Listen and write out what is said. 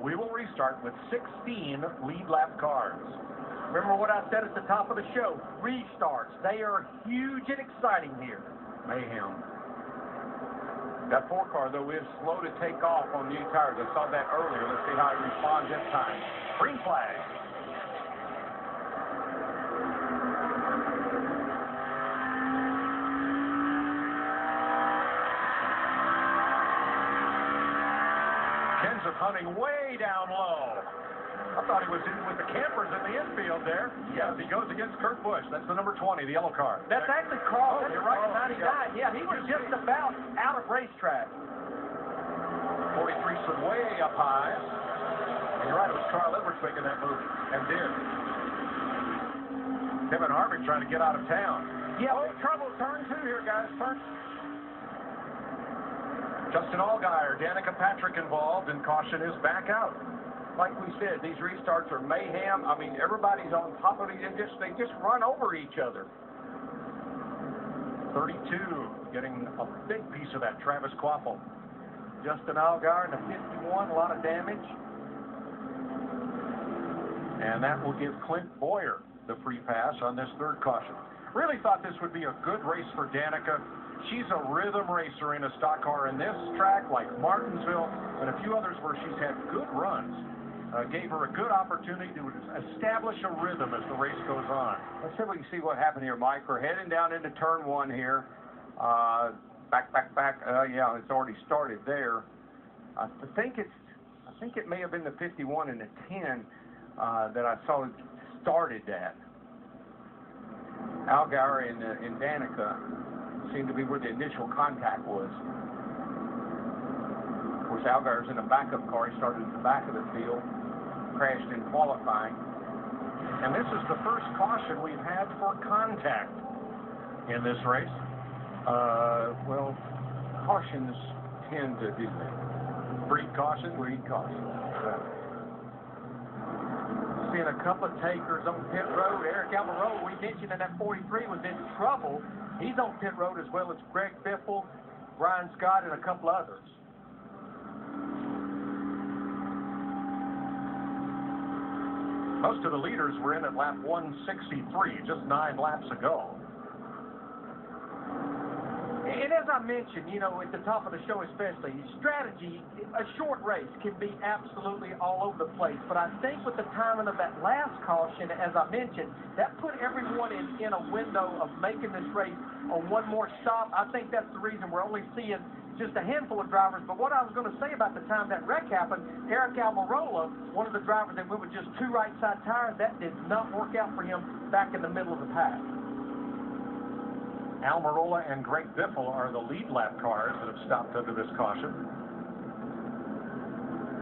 we will restart with 16 lead lap cars. Remember what I said at the top of the show, restarts. They are huge and exciting here. Mayhem. That 4 car, though, is slow to take off on new tires. I saw that earlier. Let's see how it responds this time. Green flag. Kenseth hunting way down low. I thought he was in with the campers in the infield there. Yes, he goes against Kurt Busch. That's the number 20, the yellow car. That's actually Carl. You're right, 99. Yeah, he was just about out of racetrack. 43 stood way up high. And you're right, it was Carl Edwards making that move, and did. Kevin Harvick trying to get out of town. Yeah, trouble. Turn 2 here, guys. Turn. Justin Allgaier, Danica Patrick involved, and caution is back out. Like we said, these restarts are mayhem. I mean, everybody's on top of it, and they just run over each other. 32, getting a big piece of that, Travis Kvapil. Justin Allgaier in the 51, a lot of damage. And that will give Clint Boyer the free pass on this 3rd caution. Really thought this would be a good race for Danica. She's a rhythm racer in a stock car, in this track, like Martinsville, and a few others where she's had good runs. Gave her a good opportunity to establish a rhythm as the race goes on. Let's see if we can see what happened here, Mike. We're heading down into turn 1 here. Back. Yeah, it's already started there. I think it may have been the 51 and the 10 that I saw it started at. Allgaier and Danica seemed to be where the initial contact was. Of course, Allgaier's in a backup car. He started at the back of the field, crashed in qualifying. And this is the first caution we've had for contact in this race. Well, cautions tend to do that. Breed caution? Breed caution. Seeing a couple of takers on pit road. Eric Almirola, we mentioned that 43 was in trouble. He's on pit road as well as Greg Biffle, Brian Scott, and a couple others. Most of the leaders were in at lap 163, just 9 laps ago. And as I mentioned, you know, at the top of the show especially, strategy, a short race can be absolutely all over the place. But I think with the timing of that last caution, as I mentioned, that put everyone in a window of making this race on one more stop. I think that's the reason we're only seeing just a handful of drivers. But what I was going to say about the time that wreck happened, Eric Almirola, one of the drivers that went with just 2 right side tires, that did not work out for him back in the middle of the pack. Almirola and Greg Biffle are the lead lap cars that have stopped under this caution.